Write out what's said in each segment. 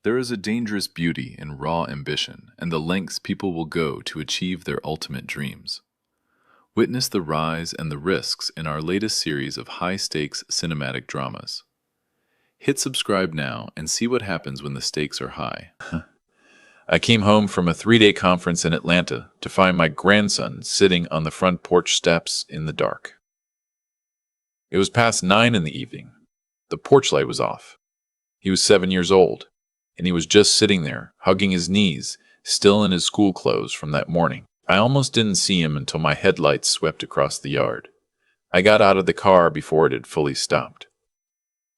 There is a dangerous beauty in raw ambition and the lengths people will go to achieve their ultimate dreams. Witness the rise and the risks in our latest series of high-stakes cinematic dramas. Hit subscribe now and see what happens when the stakes are high. I came home from a 3-day conference in Atlanta to find my grandson sitting on the front porch steps in the dark. It was past 9 in the evening. The porch light was off. He was 7 years old, and he was just sitting there, hugging his knees, still in his school clothes from that morning. I almost didn't see him until my headlights swept across the yard. I got out of the car before it had fully stopped.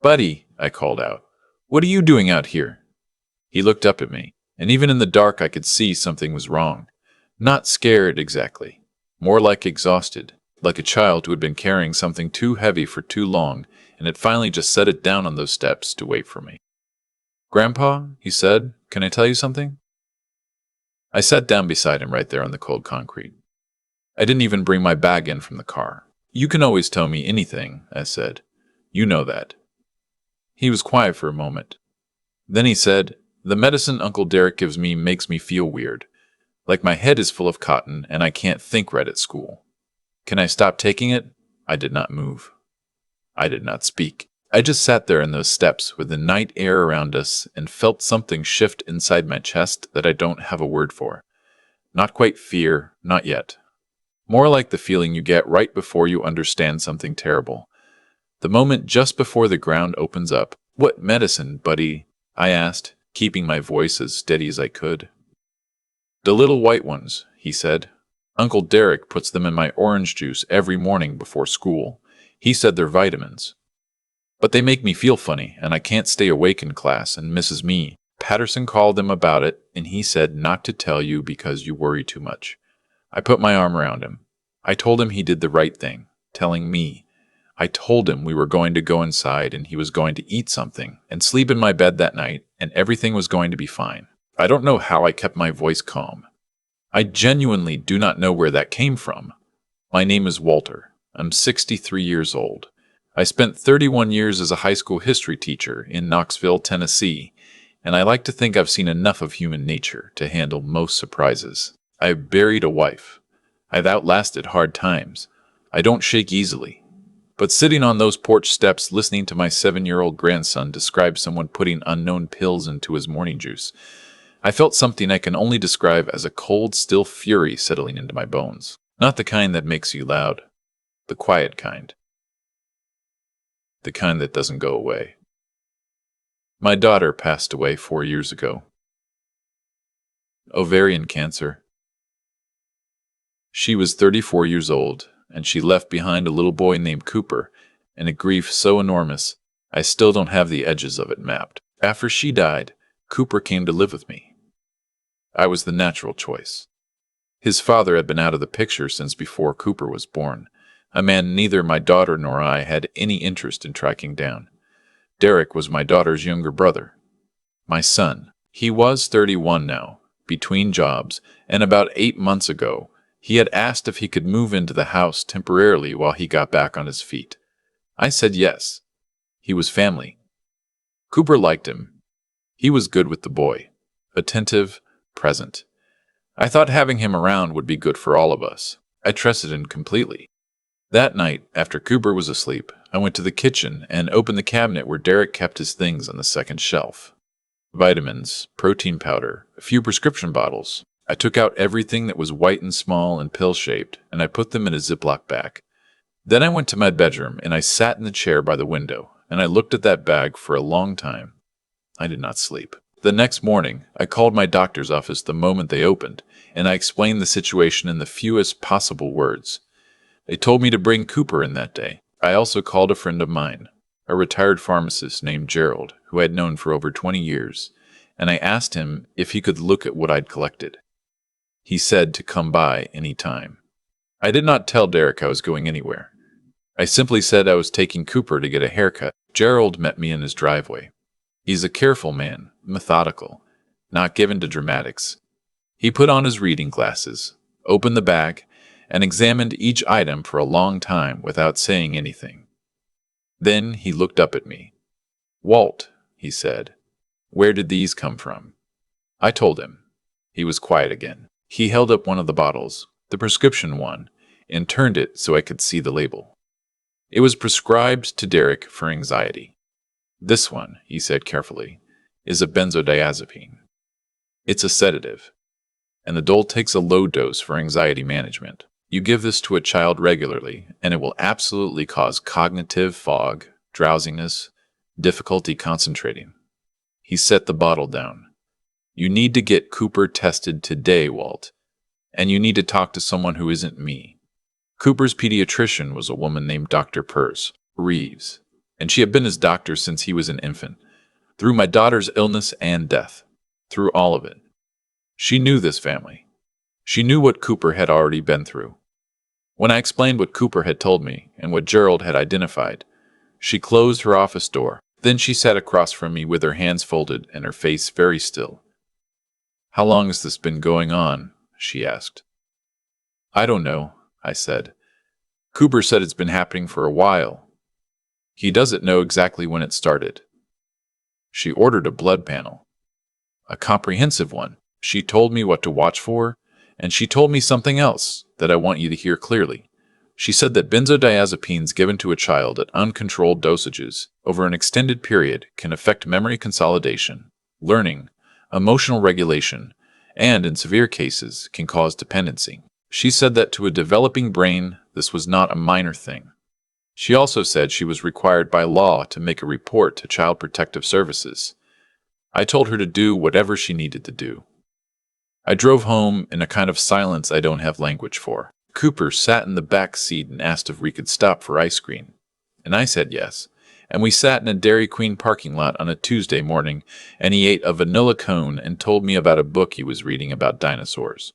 "Buddy," I called out, "what are you doing out here?" He looked up at me, and even in the dark I could see something was wrong. Not scared exactly, more like exhausted, like a child who had been carrying something too heavy for too long and had finally just set it down on those steps to wait for me. "Grandpa," he said, "can I tell you something?" I sat down beside him right there on the cold concrete. I didn't even bring my bag in from the car. "You can always tell me anything," I said. "You know that." He was quiet for a moment. Then he said, "The medicine Uncle Derek gives me makes me feel weird, like my head is full of cotton and I can't think right at school. Can I stop taking it?" I did not move. I did not speak. I just sat there in those steps with the night air around us and felt something shift inside my chest that I don't have a word for. Not quite fear, not yet. More like the feeling you get right before you understand something terrible. The moment just before the ground opens up. "What medicine, buddy?" I asked, keeping my voice as steady as I could. "The little white ones," he said. "Uncle Derek puts them in my orange juice every morning before school. He said they're vitamins. But they make me feel funny, and I can't stay awake in class and Mrs. Me. Patterson called them about it, and he said not to tell you because you worry too much." I put my arm around him. I told him he did the right thing, telling me. I told him we were going to go inside and he was going to eat something and sleep in my bed that night, and everything was going to be fine. I don't know how I kept my voice calm. I genuinely do not know where that came from. My name is Walter. I'm 63 years old. I spent 31 years as a high school history teacher in Knoxville, Tennessee, and I like to think I've seen enough of human nature to handle most surprises. I've buried a wife. I've outlasted hard times. I don't shake easily. But sitting on those porch steps listening to my 7-year-old grandson describe someone putting unknown pills into his morning juice, I felt something I can only describe as a cold, still fury settling into my bones. Not the kind that makes you loud. The quiet kind. The kind that doesn't go away. My daughter passed away 4 years ago. Ovarian cancer. She was 34 years old, and she left behind a little boy named Cooper, and a grief so enormous, I still don't have the edges of it mapped. After she died, Cooper came to live with me. I was the natural choice. His father had been out of the picture since before Cooper was born, a man neither my daughter nor I had any interest in tracking down. Derek was my daughter's younger brother. My son. He was 31 now, between jobs, and about 8 months ago, he had asked if he could move into the house temporarily while he got back on his feet. I said yes. He was family. Cooper liked him. He was good with the boy. Attentive, present. I thought having him around would be good for all of us. I trusted him completely. That night, after Cooper was asleep, I went to the kitchen and opened the cabinet where Derek kept his things on the second shelf. Vitamins, protein powder, a few prescription bottles. I took out everything that was white and small and pill-shaped, and I put them in a Ziploc bag. Then I went to my bedroom, and I sat in the chair by the window, and I looked at that bag for a long time. I did not sleep. The next morning, I called my doctor's office the moment they opened, and I explained the situation in the fewest possible words. They told me to bring Cooper in that day. I also called a friend of mine, a retired pharmacist named Gerald, who I had known for over 20 years, and I asked him if he could look at what I'd collected. He said to come by any time. I did not tell Derek I was going anywhere. I simply said I was taking Cooper to get a haircut. Gerald met me in his driveway. He's a careful man, methodical, not given to dramatics. He put on his reading glasses, opened the bag, and examined each item for a long time without saying anything. Then he looked up at me. "Walt," he said, Where did these come from? I told him. He was quiet again. He held up one of the bottles, the prescription one, and turned it so I could see the label. It was prescribed to Derek for anxiety. This one, he said carefully, is a benzodiazepine. It's a sedative, and the dole takes a low dose for anxiety management. You give this to a child regularly, and it will absolutely cause cognitive fog, drowsiness, difficulty concentrating. He set the bottle down. You need to get Cooper tested today, Walt, and you need to talk to someone who isn't me. Cooper's pediatrician was a woman named Dr. Peirce Reeves, and she had been his doctor since he was an infant, through my daughter's illness and death, through all of it. She knew this family. She knew what Cooper had already been through. When I explained what Cooper had told me and what Gerald had identified, she closed her office door. Then she sat across from me with her hands folded and her face very still. "How long has this been going on?" she asked. "I don't know," I said. "Cooper said it's been happening for a while. He doesn't know exactly when it started." She ordered a blood panel. A comprehensive one. She told me what to watch for, and she told me something else that I want you to hear clearly. She said that benzodiazepines given to a child at uncontrolled dosages over an extended period can affect memory consolidation, learning, emotional regulation, and, in severe cases, can cause dependency. She said that to a developing brain, this was not a minor thing. She also said she was required by law to make a report to Child Protective Services. I told her to do whatever she needed to do. I drove home in a kind of silence I don't have language for. Cooper sat in the back seat and asked if we could stop for ice cream, and I said yes. And we sat in a Dairy Queen parking lot on a Tuesday morning, and he ate a vanilla cone and told me about a book he was reading about dinosaurs.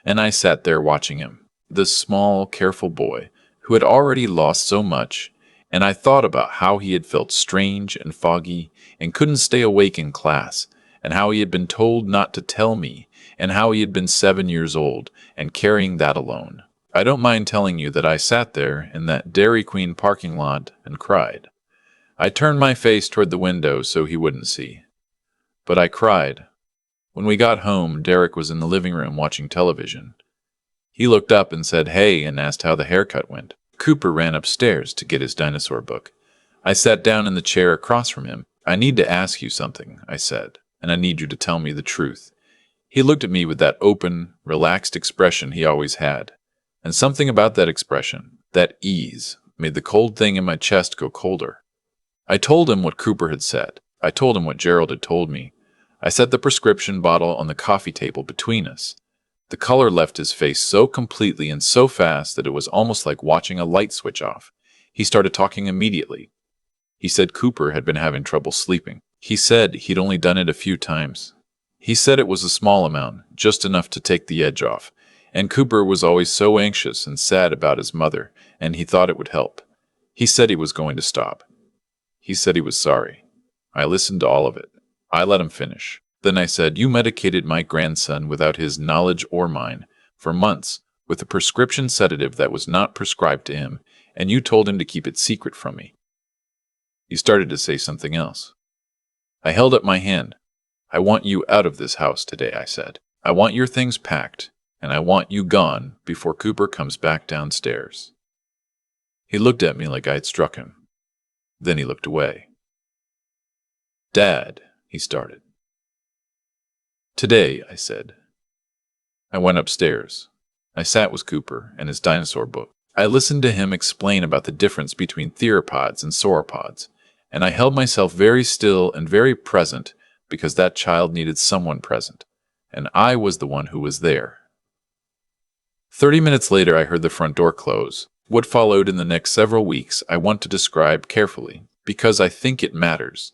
And I sat there watching him, this small, careful boy who had already lost so much, and I thought about how he had felt strange and foggy and couldn't stay awake in class, and how he had been told not to tell me, and how he had been 7 years old and carrying that alone. I don't mind telling you that I sat there in that Dairy Queen parking lot and cried. I turned my face toward the window so he wouldn't see. But I cried. When we got home, Derek was in the living room watching television. He looked up and said hey and asked how the haircut went. Cooper ran upstairs to get his dinosaur book. I sat down in the chair across from him. "I need to ask you something," I said, "and I need you to tell me the truth." He looked at me with that open, relaxed expression he always had. And something about that expression, that ease, made the cold thing in my chest go colder. I told him what Cooper had said. I told him what Gerald had told me. I set the prescription bottle on the coffee table between us. The color left his face so completely and so fast that it was almost like watching a light switch off. He started talking immediately. He said Cooper had been having trouble sleeping. He said he'd only done it a few times. He said it was a small amount, just enough to take the edge off. And Cooper was always so anxious and sad about his mother, and he thought it would help. He said he was going to stop. He said he was sorry. I listened to all of it. I let him finish. Then I said, "You medicated my grandson without his knowledge or mine, for months, with a prescription sedative that was not prescribed to him, and you told him to keep it secret from me." He started to say something else. I held up my hand. "I want you out of this house today," I said. "I want your things packed, and I want you gone before Cooper comes back downstairs." He looked at me like I had struck him. Then he looked away. "Dad," he started. "Today," I said. I went upstairs. I sat with Cooper and his dinosaur book. I listened to him explain about the difference between theropods and sauropods, and I held myself very still and very present because that child needed someone present, and I was the one who was there. 30 minutes later, I heard the front door close. What followed in the next several weeks I want to describe carefully, because I think it matters.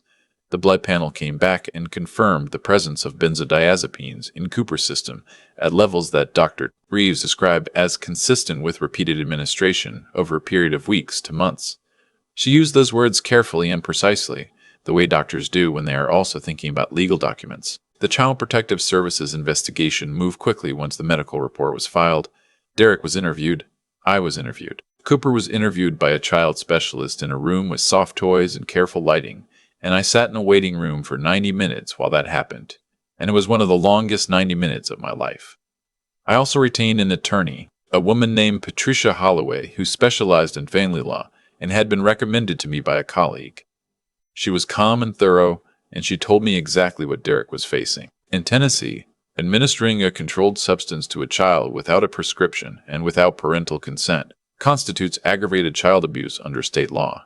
The blood panel came back and confirmed the presence of benzodiazepines in Cooper's system at levels that Dr. Reeves described as consistent with repeated administration over a period of weeks to months. She used those words carefully and precisely, the way doctors do when they are also thinking about legal documents. The Child Protective Services investigation moved quickly once the medical report was filed. Derek was interviewed. I was interviewed. Cooper was interviewed by a child specialist in a room with soft toys and careful lighting, and I sat in a waiting room for 90 minutes while that happened, and it was one of the longest 90 minutes of my life. I also retained an attorney, a woman named Patricia Holloway, who specialized in family law and had been recommended to me by a colleague. She was calm and thorough, and she told me exactly what Derek was facing. In Tennessee, administering a controlled substance to a child without a prescription and without parental consent constitutes aggravated child abuse under state law.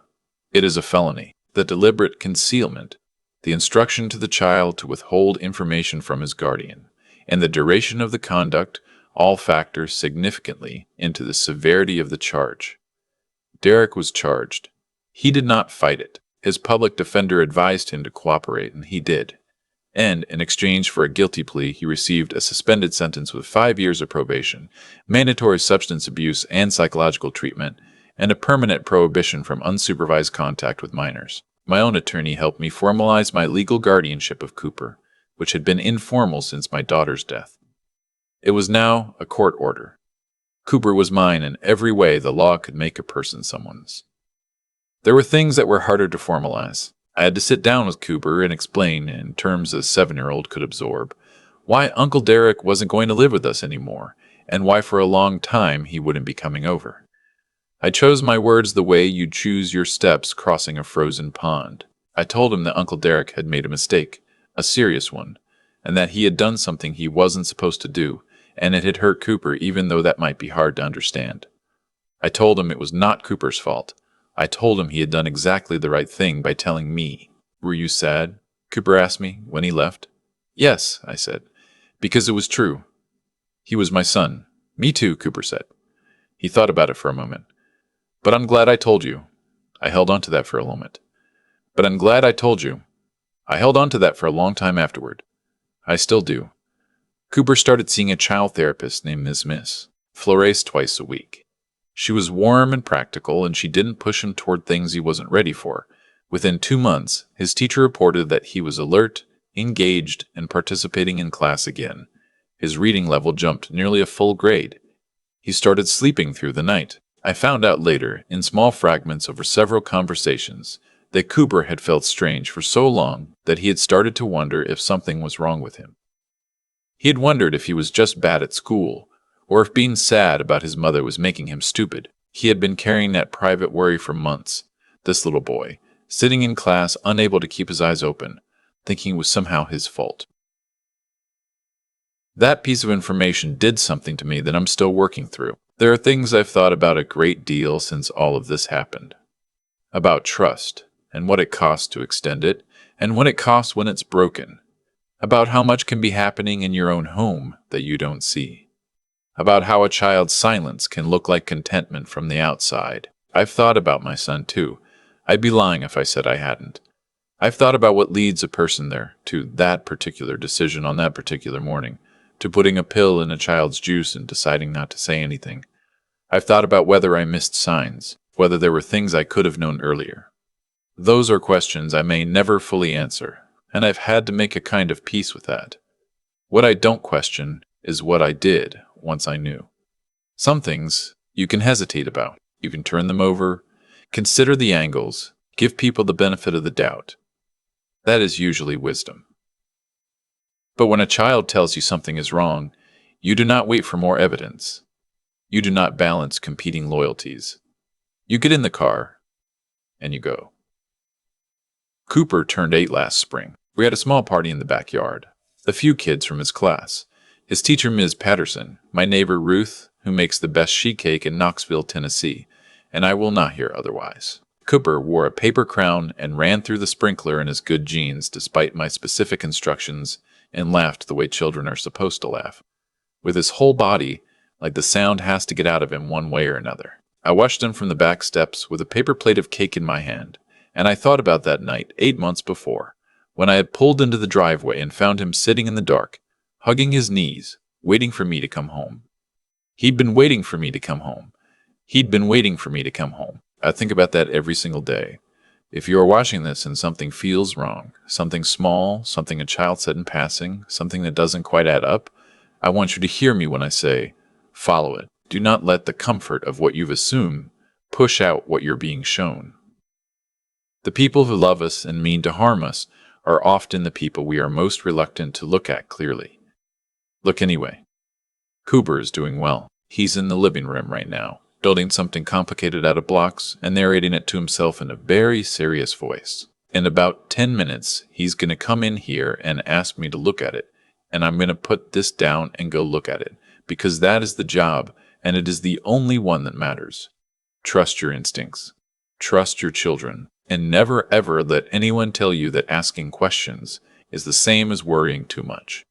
It is a felony. The deliberate concealment, the instruction to the child to withhold information from his guardian, and the duration of the conduct all factor significantly into the severity of the charge. Derek was charged. He did not fight it. His public defender advised him to cooperate, and he did. And, in exchange for a guilty plea, he received a suspended sentence with 5 years of probation, mandatory substance abuse and psychological treatment, and a permanent prohibition from unsupervised contact with minors. My own attorney helped me formalize my legal guardianship of Cooper, which had been informal since my daughter's death. It was now a court order. Cooper was mine in every way the law could make a person someone's. There were things that were harder to formalize. I had to sit down with Cooper and explain, in terms a 7-year-old could absorb, why Uncle Derek wasn't going to live with us anymore, and why for a long time he wouldn't be coming over. I chose my words the way you'd choose your steps crossing a frozen pond. I told him that Uncle Derek had made a mistake, a serious one, and that he had done something he wasn't supposed to do, and it had hurt Cooper even though that might be hard to understand. I told him it was not Cooper's fault. I told him he had done exactly the right thing by telling me. "Were you sad?" Cooper asked me when he left. "Yes," I said, "because it was true. He was my son." "Me too," Cooper said. He thought about it for a moment. "But I'm glad I told you." I held on to that for a moment. "But I'm glad I told you." I held on to that for a long time afterward. I still do. Cooper started seeing a child therapist named Miss Flores twice a week. She was warm and practical, and she didn't push him toward things he wasn't ready for. Within 2 months, his teacher reported that he was alert, engaged, and participating in class again. His reading level jumped nearly a full grade. He started sleeping through the night. I found out later, in small fragments over several conversations, that Cooper had felt strange for so long that he had started to wonder if something was wrong with him. He had wondered if he was just bad at school, or if being sad about his mother was making him stupid. He had been carrying that private worry for months, this little boy, sitting in class unable to keep his eyes open, thinking it was somehow his fault. That piece of information did something to me that I'm still working through. There are things I've thought about a great deal since all of this happened. About trust, and what it costs to extend it, and what it costs when it's broken. About how much can be happening in your own home that you don't see. About how a child's silence can look like contentment from the outside. I've thought about my son, too. I'd be lying if I said I hadn't. I've thought about what leads a person there, to that particular decision on that particular morning, to putting a pill in a child's juice and deciding not to say anything. I've thought about whether I missed signs, whether there were things I could have known earlier. Those are questions I may never fully answer, and I've had to make a kind of peace with that. What I don't question is what I did once I knew. Some things you can hesitate about. You can turn them over, consider the angles, give people the benefit of the doubt. That is usually wisdom. But when a child tells you something is wrong, you do not wait for more evidence. You do not balance competing loyalties. You get in the car, and you go. Cooper turned 8 last spring. We had a small party in the backyard. A few kids from his class. His teacher, Ms. Patterson, my neighbor Ruth, who makes the best sheet cake in Knoxville, Tennessee, and I will not hear otherwise. Cooper wore a paper crown and ran through the sprinkler in his good jeans despite my specific instructions and laughed the way children are supposed to laugh. With his whole body, like the sound has to get out of him one way or another. I watched him from the back steps with a paper plate of cake in my hand, and I thought about that night 8 months before, when I had pulled into the driveway and found him sitting in the dark, hugging his knees, waiting for me to come home. He'd been waiting for me to come home. He'd been waiting for me to come home. I think about that every single day. If you are watching this and something feels wrong, something small, something a child said in passing, something that doesn't quite add up, I want you to hear me when I say, follow it. Do not let the comfort of what you've assumed push out what you're being shown. The people who love us and mean to harm us are often the people we are most reluctant to look at clearly. Look anyway. Cooper is doing well. He's in the living room right now, building something complicated out of blocks and narrating it to himself in a very serious voice. In about 10 minutes, he's going to come in here and ask me to look at it, and I'm going to put this down and go look at it, because that is the job, and it is the only one that matters. Trust your instincts. Trust your children, and never ever let anyone tell you that asking questions is the same as worrying too much.